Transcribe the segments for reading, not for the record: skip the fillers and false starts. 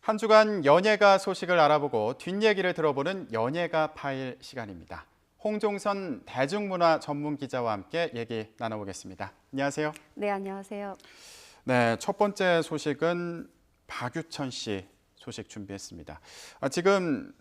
한 주간 연예가 소식을 알아보고 뒷얘기를 들어보는 연예가 파일 시간입니다. 홍종선 대중문화 전문 기자와 함께 얘기 나눠보겠습니다. 안녕하세요. 네, 안녕하세요. 네, 첫 번째 소식은 박유천 씨 소식 준비했습니다. 지금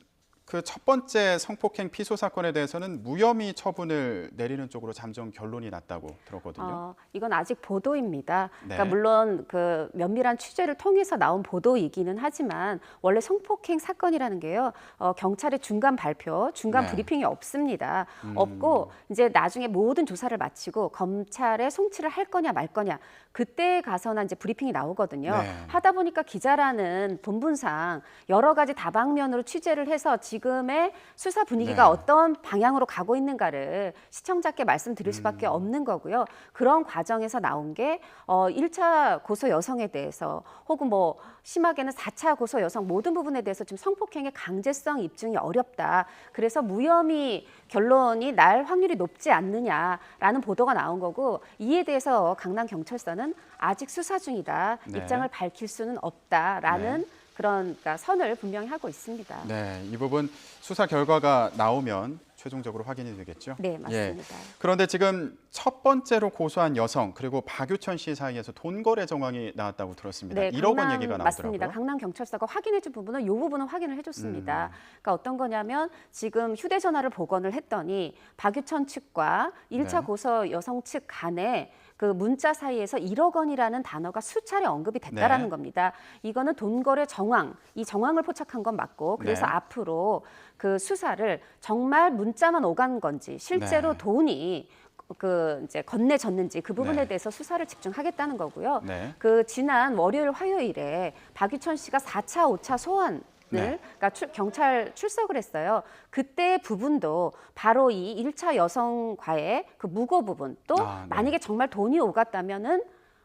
그 첫 번째 성폭행 피소 사건에 대해서는 무혐의 처분을 내리는 쪽으로 잠정 결론이 났다고 들었거든요. 이건 아직 보도입니다. 네. 그러니까 물론 그 면밀한 취재를 통해서 나온 보도이기는 하지만 원래 성폭행 사건이라는 게요, 경찰의 중간 발표, 중간 네. 브리핑이 없습니다. 없고 이제 나중에 모든 조사를 마치고 검찰에 송치를 할 거냐 말 거냐 그때 가서나 이제 브리핑이 나오거든요. 네. 하다 보니까 기자라는 본분상 여러 가지 다방면으로 취재를 해서 지금의 수사 분위기가 네. 어떤 방향으로 가고 있는가를 시청자께 말씀드릴 수밖에 없는 거고요. 그런 과정에서 나온 게 1차 고소 여성에 대해서 혹은 뭐 심하게는 4차 고소 여성 모든 부분에 대해서 지금 성폭행의 강제성 입증이 어렵다. 그래서 무혐의 결론이 날 확률이 높지 않느냐라는 보도가 나온 거고, 이에 대해서 강남경찰서는 아직 수사 중이다. 네. 입장을 밝힐 수는 없다라는 그런 선을 분명히 하고 있습니다. 네, 이 부분 수사 결과가 나오면 최종적으로 확인이 되겠죠? 네, 맞습니다. 그런데 지금 첫 번째로 고소한 여성 그리고 박유천 씨 사이에서 돈 거래 정황이 나왔다고 들었습니다. 네, 1억 원 얘기가 나오더라고요. 맞습니다. 강남경찰서가 확인해준 부분은 이 부분은 확인을 해줬습니다. 그러니까 어떤 거냐면 지금 휴대전화를 복원을 했더니 박유천 측과 1차 네. 고소 여성 측 간에 그 문자 사이에서 1억 원이라는 단어가 수차례 언급이 됐다라는 네. 겁니다. 이거는 돈거래 정황, 이 정황을 포착한 건 맞고, 그래서 네. 앞으로 그 수사를 정말 문자만 오간 건지 실제로 네. 돈이 그 이제 건네졌는지 그 부분에 네. 대해서 수사를 집중하겠다는 거고요. 네. 그 지난 월요일, 화요일에 박유천 씨가 4차, 5차 소환 네. 그러니까 경찰 출석을 했어요. 그때 부분도 바로 이 1차 여성과의 그 무고 부분, 또 네. 만약에 정말 돈이 오갔다면은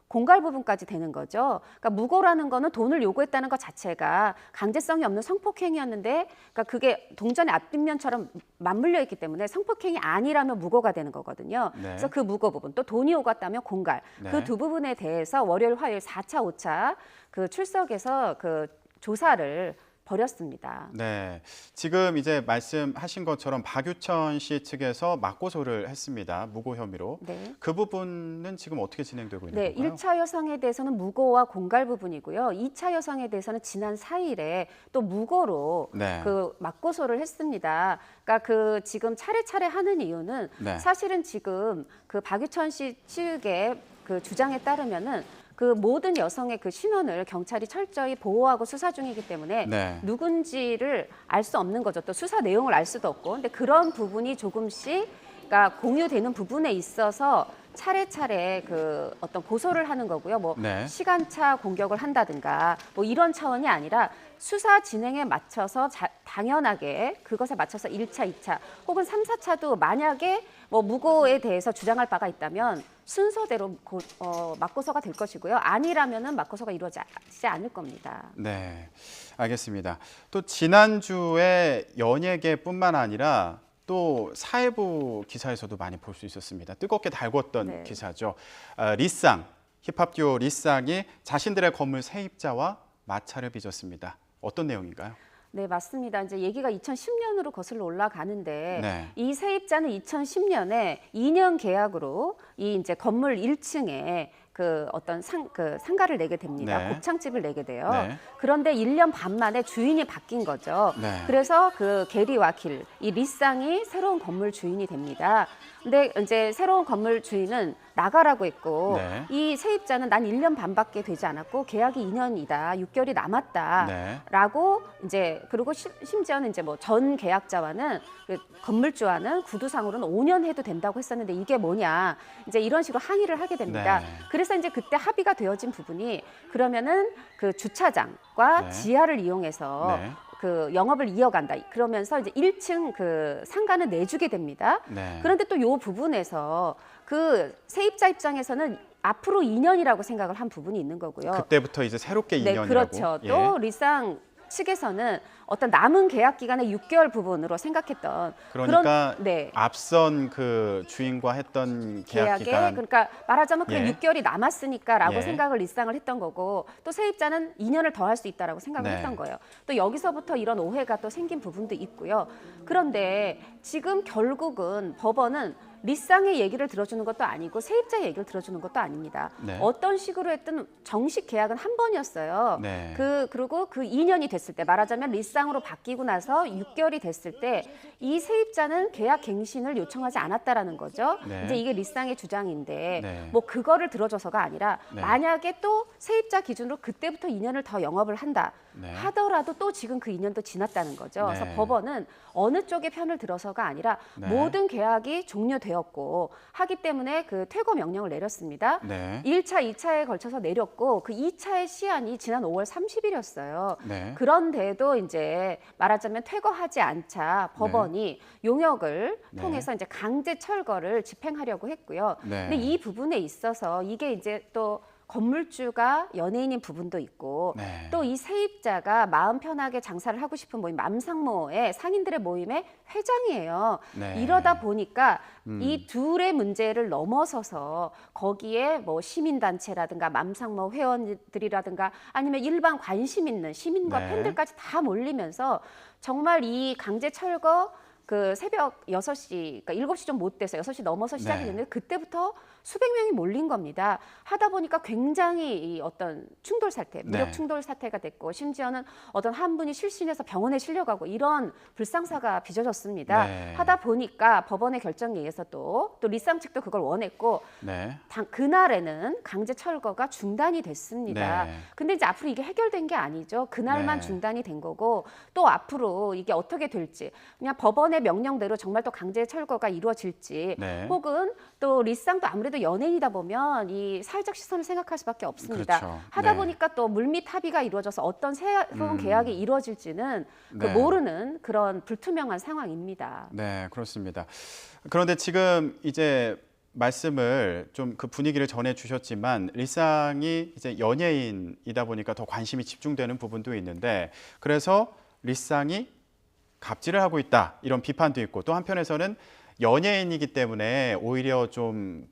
공갈 부분까지 되는 거죠. 그러니까 무고라는 거는 돈을 요구했다는 것 자체가 강제성이 없는 성폭행이었는데, 그러니까 그게 동전의 앞뒷면처럼 맞물려 있기 때문에 성폭행이 아니라면 무고가 되는 거거든요. 네. 그래서 그 무고 부분, 또 돈이 오갔다면 공갈, 네. 그 두 부분에 대해서 월요일, 화요일 4차, 5차 그 출석에서 그 조사를 벌였습니다. 네, 지금 이제 말씀하신 것처럼 박유천 씨 측에서 맞고소를 했습니다. 무고 혐의로. 네. 그 부분은 지금 어떻게 진행되고 있는 네, 건가요? 1차 여성에 대해서는 무고와 공갈 부분이고요. 2차 여성에 대해서는 지난 4일에 또 무고로 네. 그 맞고소를 했습니다. 그러니까 그 지금 차례차례 하는 이유는 네. 사실은 지금 그 박유천 씨 측의 그 주장에 따르면은 그 모든 여성의 그 신원을 경찰이 철저히 보호하고 수사 중이기 때문에 네. 누군지를 알 수 없는 거죠. 또 수사 내용을 알 수도 없고. 근데 그런 부분이 조금씩 그러니까 공유되는 부분에 있어서 차례차례 그 어떤 고소를 하는 거고요. 뭐 네. 시간차 공격을 한다든가 뭐 이런 차원이 아니라 수사 진행에 맞춰서 당연하게 그것에 맞춰서 1차, 2차 혹은 3, 4차도 만약에 뭐 무고에 대해서 주장할 바가 있다면 순서대로 맞고서가 될 것이고요. 아니라면은 맞고서가 이루어지지 않을 겁니다. 네, 알겠습니다. 또 지난주에 연예계뿐만 아니라 또 사회부 기사에서도 많이 볼 수 있었습니다. 뜨겁게 달궜던 네. 기사죠. 리쌍, 힙합 듀오 리쌍이 자신들의 건물 세입자와 마찰을 빚었습니다. 어떤 내용인가요? 네, 맞습니다. 이제 얘기가 2010년으로 거슬러 올라가는데 네. 이 세입자는 2010년에 2년 계약으로 이 이제 건물 1층에 그 어떤 상가를 내게 됩니다. 네. 곱창집을 내게 돼요. 네. 그런데 1년 반 만에 주인이 바뀐 거죠. 네. 그래서 그 게리와 길, 이 리쌍이 새로운 건물 주인이 됩니다. 근데 이제 새로운 건물 주인은 나가라고 했고 네. 이 세입자는 난 1년 반밖에 되지 않았고 계약이 2년이다. 6개월이 남았다라고 이제 그리고 심지어는 이제 뭐 전 계약자와는 그 건물주와는 구두상으로는 5년 해도 된다고 했었는데 이게 뭐냐. 이제 이런 식으로 항의를 하게 됩니다. 네. 그래서 이제 그때 합의가 되어진 부분이 그러면은 그 주차장과 네. 지하를 이용해서 네. 그 영업을 이어간다. 그러면서 이제 1층 그 상가는 내주게 됩니다. 네. 그런데 또 이 부분에서 그 세입자 입장에서는 앞으로 2년이라고 생각을 한 부분이 있는 거고요. 그때부터 이제 새롭게 2년이라고. 네, 그렇죠. 또 리쌍 측에서는 어떤 남은 계약 기간의 6개월 부분으로 생각했던 그러니까 그런 네. 앞선 그 주인과 했던 계약 계약에 기간 그러니까 말하자면 그 예. 6개월이 남았으니까라고 예. 생각을 리쌍을 했던 거고 또 세입자는 2년을 더 할 수 있다라고 생각을 네. 했던 거예요. 또 여기서부터 이런 오해가 또 생긴 부분도 있고요. 그런데 지금 결국은 법원은 리쌍의 얘기를 들어주는 것도 아니고 세입자의 얘기를 들어주는 것도 아닙니다. 네. 어떤 식으로 했든 정식 계약은 한 번이었어요. 네. 그리고 그 2년이 됐을 때 말하자면 리쌍으로 바뀌고 나서 6개월이 됐을 때 이 세입자는 계약 갱신을 요청하지 않았다라는 거죠. 네. 이제 이게 리쌍의 주장인데 네. 뭐 그거를 들어줘서가 아니라 네. 만약에 또 세입자 기준으로 그때부터 2년을 더 영업을 한다 네. 하더라도 또 지금 그 2년도 지났다는 거죠. 네. 그래서 법원은 어느 쪽의 편을 들어서가 아니라 네. 모든 계약이 종료되었고 하기 때문에 그 퇴거 명령을 내렸습니다. 네. 1차, 2차에 걸쳐서 내렸고 그 2차의 시한이 지난 5월 30일이었어요. 네. 그런데도 이제 말하자면 퇴거하지 않자 법원이 용역을 네. 통해서 이제 강제 철거를 집행하려고 했고요. 네. 근데 이 부분에 있어서 이게 이제 또 건물주가 연예인인 부분도 있고 네. 또 이 세입자가 마음 편하게 장사를 하고 싶은 모임 맘상모의 상인들의 모임의 회장이에요. 네. 이러다 보니까 이 둘의 문제를 넘어서서 거기에 뭐 시민단체라든가 맘상모 회원들이라든가 아니면 일반 관심 있는 시민과 네. 팬들까지 다 몰리면서 정말 이 강제 철거 그 새벽 6시, 그러니까 7시 좀 못 돼서 6시 넘어서 시작이 네. 됐는데 그때부터 수백 명이 몰린 겁니다. 하다 보니까 굉장히 이 어떤 충돌 사태, 무력 네. 충돌 사태가 됐고 심지어는 어떤 한 분이 실신해서 병원에 실려가고 이런 불상사가 빚어졌습니다. 네. 하다 보니까 법원의 결정에 의해서 또 리쌍 측도 그걸 원했고 네. 그날에는 강제 철거가 중단이 됐습니다. 네. 근데 이제 앞으로 이게 해결된 게 아니죠. 그날만 네. 중단이 된 거고 또 앞으로 이게 어떻게 될지 그냥 법원의 명령대로 정말 또 강제 철거가 이루어질지 네. 혹은 또 리쌍도 아무래도 연예인이다 보면 이 사회적 시선을 생각할 수밖에 없습니다. 그렇죠. 하다 네. 보니까 또 물밑 합의가 이루어져서 어떤 새로운 계약이 이루어질지는 그 네. 모르는 그런 불투명한 상황입니다. 네, 그렇습니다. 그런데 지금 이제 말씀을 좀 그 분위기를 전해 주셨지만 리쌍이 이제 연예인이다 보니까 더 관심이 집중되는 부분도 있는데 그래서 리쌍이 갑질을 하고 있다 이런 비판도 있고 또 한편에서는 연예인이기 때문에 오히려 좀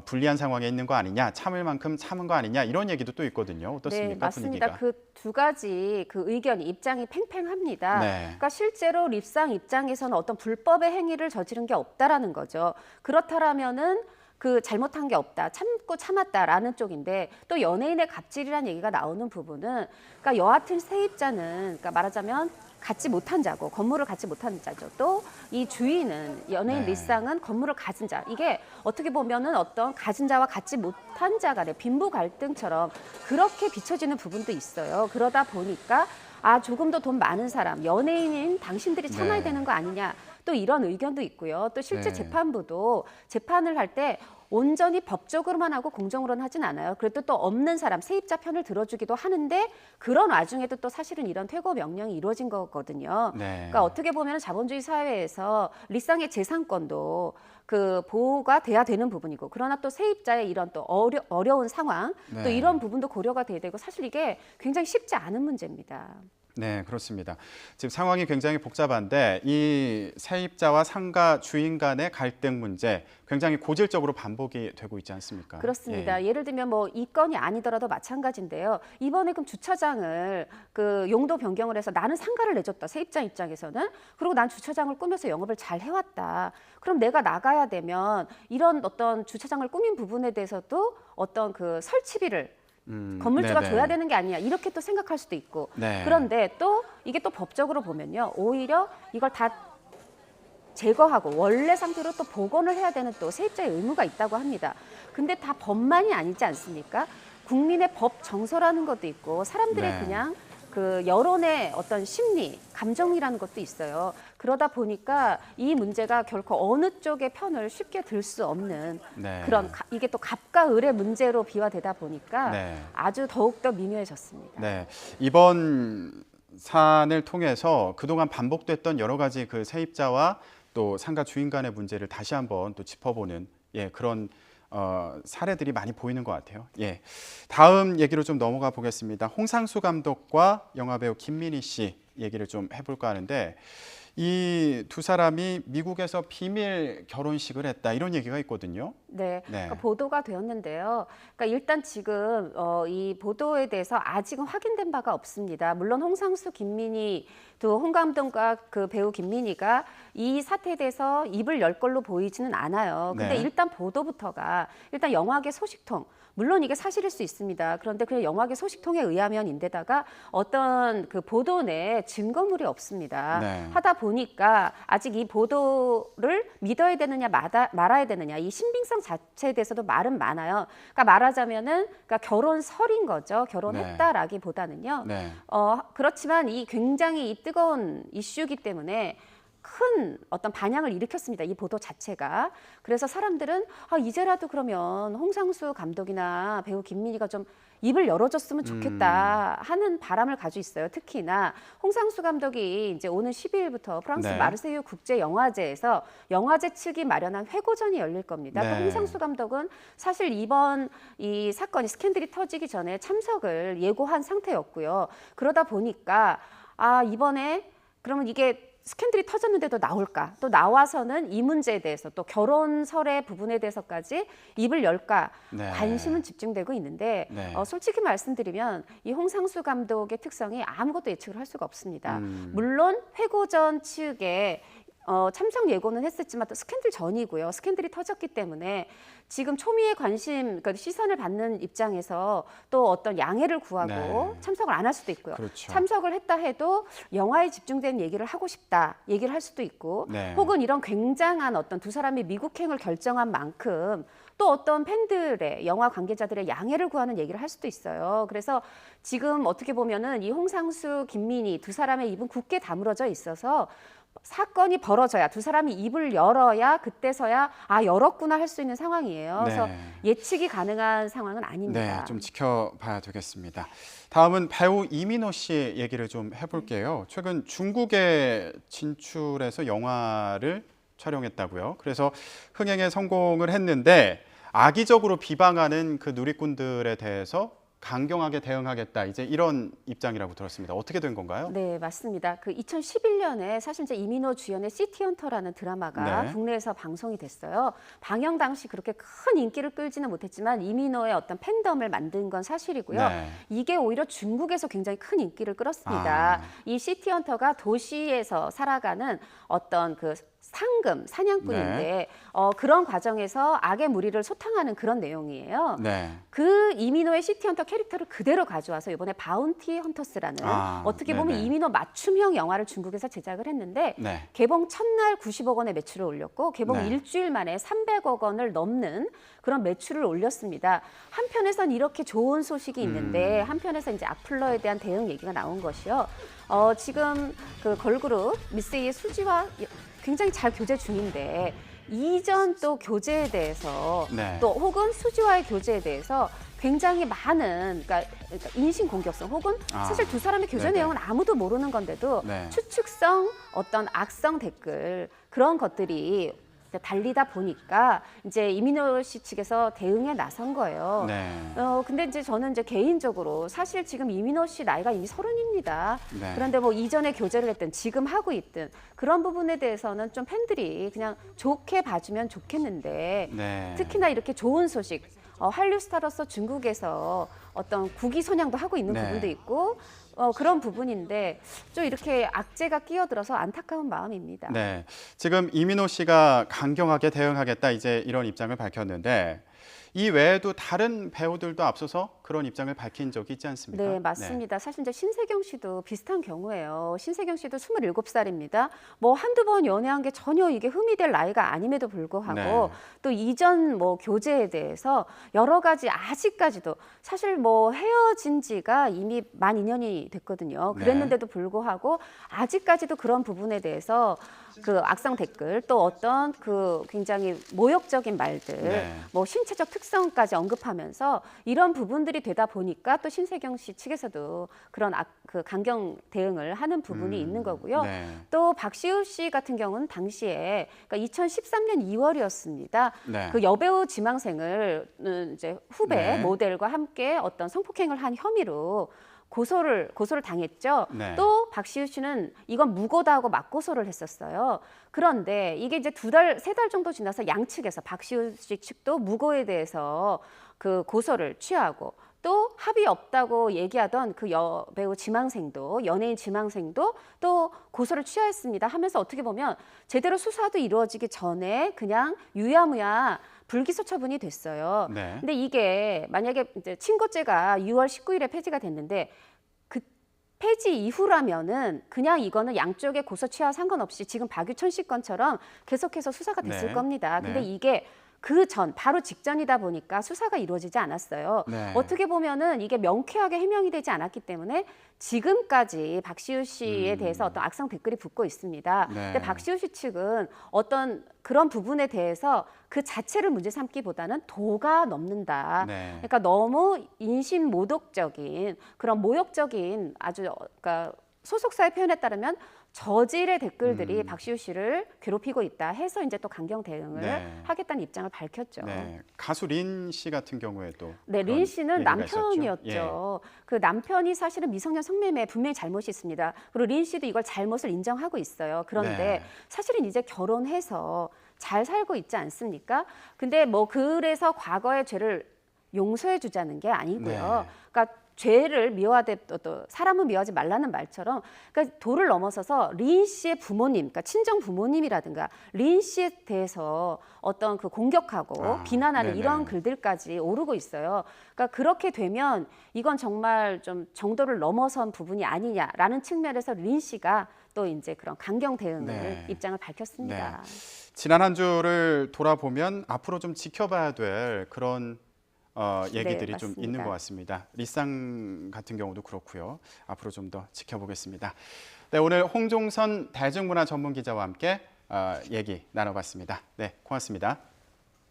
불리한 상황에 있는 거 아니냐, 참을 만큼 참은 거 아니냐 이런 얘기도 또 있거든요. 어떻습니까? 네, 맞습니다. 분위기가? 그 두 가지 그 의견이 입장이 팽팽합니다. 네. 그러니까 실제로 립상 입장에서는 어떤 불법의 행위를 저지른 게 없다라는 거죠. 그렇다라면은 그 잘못한 게 없다, 참고 참았다라는 쪽인데 또 연예인의 갑질이라는 얘기가 나오는 부분은 그러니까 여하튼 세입자는 그러니까 말하자면 갖지 못한 자고 건물을 갖지 못한 자죠. 또 이 주인은 연예인 네. 리쌍은 건물을 가진 자. 이게 어떻게 보면은 어떤 가진 자와 갖지 못한 자 간의 빈부 갈등처럼 그렇게 비춰지는 부분도 있어요. 그러다 보니까 아 조금 더 돈 많은 사람, 연예인인 당신들이 참아야 네. 되는 거 아니냐. 또 이런 의견도 있고요. 또 실제 네. 재판부도 재판을 할 때 온전히 법적으로만 하고 공정으로는 하진 않아요. 그래도 또 없는 사람, 세입자 편을 들어주기도 하는데 그런 와중에도 또 사실은 이런 퇴거 명령이 이루어진 거거든요. 네. 그러니까 어떻게 보면 자본주의 사회에서 리쌍의 재산권도 그 보호가 돼야 되는 부분이고 그러나 또 세입자의 이런 또 어려운 상황 또 네. 이런 부분도 고려가 돼야 되고 사실 이게 굉장히 쉽지 않은 문제입니다. 네, 그렇습니다. 지금 상황이 굉장히 복잡한데 이 세입자와 상가 주인 간의 갈등 문제 굉장히 고질적으로 반복이 되고 있지 않습니까? 그렇습니다. 예. 예를 들면 뭐 이 건이 아니더라도 마찬가지인데요. 이번에 그럼 주차장을 그 용도 변경을 해서 나는 상가를 내줬다. 세입자 입장에서는. 그리고 난 주차장을 꾸며서 영업을 잘 해왔다. 그럼 내가 나가야 되면 이런 어떤 주차장을 꾸민 부분에 대해서도 어떤 그 설치비를 건물주가 네네. 줘야 되는 게 아니냐 이렇게 또 생각할 수도 있고 네. 그런데 또 이게 또 법적으로 보면요 오히려 이걸 다 제거하고 원래 상태로 또 복원을 해야 되는 또 세입자의 의무가 있다고 합니다. 근데 다 법만이 아니지 않습니까? 국민의 법 정서라는 것도 있고 사람들의 네. 그냥 그 여론의 어떤 심리, 감정이라는 것도 있어요. 그러다 보니까 이 문제가 결코 어느 쪽의 편을 쉽게 들 수 없는 네. 그런 이게 또 갑과 을의 문제로 비화되다 보니까 네. 아주 더욱더 미묘해졌습니다. 네. 이번 사안을 통해서 그동안 반복됐던 여러 가지 그 세입자와 또 상가 주인 간의 문제를 다시 한번 또 짚어보는 그런 사례들이 많이 보이는 것 같아요. 예, 다음 얘기로 좀 넘어가 보겠습니다. 홍상수 감독과 영화배우 김민희 씨 얘기를 좀 해볼까 하는데 이 두 사람이 미국에서 비밀 결혼식을 했다 이런 얘기가 있거든요. 네, 네. 그러니까 보도가 되었는데요. 그러니까 일단 지금 이 보도에 대해서 아직은 확인된 바가 없습니다. 물론 홍상수, 김민희 두 홍 감독과 그 배우 김민희가 이 사태에 대해서 입을 열 걸로 보이지는 않아요. 근데 네. 일단 보도부터가 일단 영화계 소식통. 물론 이게 사실일 수 있습니다. 그런데 그 영화계 소식통에 의하면인데다가 어떤 그 보도 내에 증거물이 없습니다. 네. 하다 보니까 아직 이 보도를 믿어야 되느냐 말아야 되느냐 이 신빙성 자체에 대해서도 말은 많아요. 그러니까 말하자면은 그러니까 결혼설인 거죠. 결혼했다라기보다는요. 네. 그렇지만 이 굉장히 이 뜨거운 이슈이기 때문에 큰 어떤 반향을 일으켰습니다. 이 보도 자체가. 그래서 사람들은 이제라도 그러면 홍상수 감독이나 배우 김민희가 좀 입을 열어줬으면 좋겠다 하는 바람을 가지고 있어요. 특히나 홍상수 감독이 이제 오는 12일부터 프랑스 네. 마르세유 국제영화제에서 영화제 측이 마련한 회고전이 열릴 겁니다. 네. 그 홍상수 감독은 사실 이번 이 사건이 스캔들이 터지기 전에 참석을 예고한 상태였고요. 그러다 보니까 이번에 그러면 이게 스캔들이 터졌는데도 나올까? 또 나와서는 이 문제에 대해서 또 결혼설의 부분에 대해서까지 입을 열까? 네. 관심은 집중되고 있는데 네. 솔직히 말씀드리면 이 홍상수 감독의 특성이 아무것도 예측을 할 수가 없습니다. 물론 회고전 측에 참석 예고는 했었지만 또 스캔들 전이고요. 스캔들이 터졌기 때문에 지금 초미의 관심, 그러니까 시선을 받는 입장에서 또 어떤 양해를 구하고 네. 참석을 안 할 수도 있고요. 그렇죠. 참석을 했다 해도 영화에 집중된 얘기를 하고 싶다 얘기를 할 수도 있고 네. 혹은 이런 굉장한 어떤 두 사람이 미국행을 결정한 만큼 또 어떤 팬들의 영화 관계자들의 양해를 구하는 얘기를 할 수도 있어요. 그래서 지금 어떻게 보면은 이 홍상수, 김민희 두 사람의 입은 굳게 다물어져 있어서 사건이 벌어져야 두 사람이 입을 열어야 그때서야 열었구나 할 수 있는 상황이에요. 그래서 네. 예측이 가능한 상황은 아닙니다. 네, 좀 지켜봐야 되겠습니다. 다음은 배우 이민호 씨 얘기를 좀 해볼게요. 최근 중국에 진출해서 영화를 촬영했다고요. 그래서 흥행에 성공을 했는데 악의적으로 비방하는 그 누리꾼들에 대해서 강경하게 대응하겠다. 이제 이런 입장이라고 들었습니다. 어떻게 된 건가요? 네, 맞습니다. 그 2011년에 사실 이제 이민호 주연의 시티헌터라는 드라마가 네. 국내에서 방송이 됐어요. 방영 당시 그렇게 큰 인기를 끌지는 못했지만 이민호의 어떤 팬덤을 만든 건 사실이고요. 네. 이게 오히려 중국에서 굉장히 큰 인기를 끌었습니다. 이 시티헌터가 도시에서 살아가는 어떤 그 상금, 사냥꾼인데 네. 그런 과정에서 악의 무리를 소탕하는 그런 내용이에요. 네. 그 이민호의 시티헌터 캐릭터를 그대로 가져와서 이번에 바운티 헌터스라는 어떻게 보면 네네. 이민호 맞춤형 영화를 중국에서 제작을 했는데 네. 개봉 첫날 90억 원의 매출을 올렸고 개봉 네. 일주일 만에 300억 원을 넘는 그런 매출을 올렸습니다. 한편에선 이렇게 좋은 소식이 있는데 한편에서 이제 악플러에 대한 대응 얘기가 나온 것이요. 지금 그 걸그룹 미스의 수지와 굉장히 잘 교제 중인데 이전 또 교제에 대해서 네. 또 혹은 수지와의 교제에 대해서 굉장히 많은 그러니까 인신 공격성 혹은 사실 두 사람의 교제 네네. 내용은 아무도 모르는 건데도 네. 추측성 어떤 악성 댓글 그런 것들이 달리다 보니까 이제 이민호 씨 측에서 대응에 나선 거예요. 네. 근데 이제 저는 이제 개인적으로 사실 지금 이민호 씨 나이가 이미 30입니다. 네. 그런데 뭐 이전에 교제를 했든 지금 하고 있든 그런 부분에 대해서는 좀 팬들이 그냥 좋게 봐주면 좋겠는데 네. 특히나 이렇게 좋은 소식 한류 스타로서 중국에서 어떤 국위 선양도 하고 있는 네. 부분도 있고 그런 부분인데 좀 이렇게 악재가 끼어들어서 안타까운 마음입니다. 네. 지금 이민호 씨가 강경하게 대응하겠다 이제 이런 입장을 밝혔는데 이 외에도 다른 배우들도 앞서서 그런 입장을 밝힌 적이 있지 않습니까? 네, 맞습니다. 사실 이제 신세경 씨도 비슷한 경우예요. 신세경 씨도 27살입니다. 뭐 한두 번 연애한 게 전혀 이게 흠이 될 나이가 아님에도 불구하고 네. 또 이전 뭐 교제에 대해서 여러 가지 아직까지도 사실 뭐 헤어진 지가 이미 만 2년이 됐거든요. 그랬는데도 불구하고 아직까지도 그런 부분에 대해서 그 악성 댓글 또 어떤 그 굉장히 모욕적인 말들 네. 뭐 신체적 특 특성까지 언급하면서 이런 부분들이 되다 보니까 또 신세경 씨 측에서도 그런 그 강경 대응을 하는 부분이 있는 거고요. 네. 또 박시우 씨 같은 경우는 당시에 그러니까 2013년 2월이었습니다. 네. 그 여배우 지망생을 이제 후배 네. 모델과 함께 어떤 성폭행을 한 혐의로 고소를 당했죠. 네. 또 박시우 씨는 이건 무고다 하고 맞고소를 했었어요. 그런데 이게 이제 2달, 3달 정도 지나서 양측에서 박시우 씨 측도 무고에 대해서 그 고소를 취하고 또 합의 없다고 얘기하던 그 여배우 지망생도 연예인 지망생도 또 고소를 취하했습니다 하면서 어떻게 보면 제대로 수사도 이루어지기 전에 그냥 유야무야 불기소 처분이 됐어요. 네. 근데 이게 만약에 이제 친고죄가 6월 19일에 폐지가 됐는데 그 폐지 이후라면은 그냥 이거는 양쪽의 고소 취하와 상관없이 지금 박유천 씨 건처럼 계속해서 수사가 됐을 네. 겁니다. 근데 네. 이게 그 전 바로 직전이다 보니까 수사가 이루어지지 않았어요. 네. 어떻게 보면은 이게 명쾌하게 해명이 되지 않았기 때문에 지금까지 박시우 씨에 대해서 어떤 악성 댓글이 붙고 있습니다. 네. 근데 박시우 씨 측은 어떤 그런 부분에 대해서 그 자체를 문제 삼기보다는 도가 넘는다. 네. 그러니까 너무 인신 모독적인 그런 모욕적인 아주 그러니까 소속사의 표현에 따르면 저질의 댓글들이 박시우 씨를 괴롭히고 있다 해서 이제 또 강경 대응을 네. 하겠다는 입장을 밝혔죠. 네. 가수 린 씨 같은 경우에도 네, 린 씨는 얘기가 남편이었죠. 있었죠. 그 남편이 사실은 미성년 성매매에 분명히 잘못이 있습니다. 그리고 린 씨도 이걸 잘못을 인정하고 있어요. 그런데 네. 사실은 이제 결혼해서 잘 살고 있지 않습니까? 근데 뭐 그래서 과거의 죄를 용서해 주자는 게 아니고요. 네. 그러니까 죄를 미워하되 또 사람은 미워하지 말라는 말처럼 그러니까 도를 넘어서서 린 씨의 부모님, 그러니까 친정 부모님이라든가 린 씨에 대해서 어떤 그 공격하고 비난하는 네네. 이런 글들까지 오르고 있어요. 그러니까 그렇게 되면 이건 정말 좀 정도를 넘어선 부분이 아니냐라는 측면에서 린 씨가 또 이제 그런 강경 대응을 네. 입장을 밝혔습니다. 지난 한 주를 돌아보면 앞으로 좀 지켜봐야 될 그런 얘기들이 네, 좀 맞습니다. 있는 것 같습니다. 리쌍 같은 경우도 그렇고요. 앞으로 좀 더 지켜보겠습니다. 네, 오늘 홍종선 대중문화 전문 기자와 함께 얘기 나눠봤습니다. 네, 고맙습니다.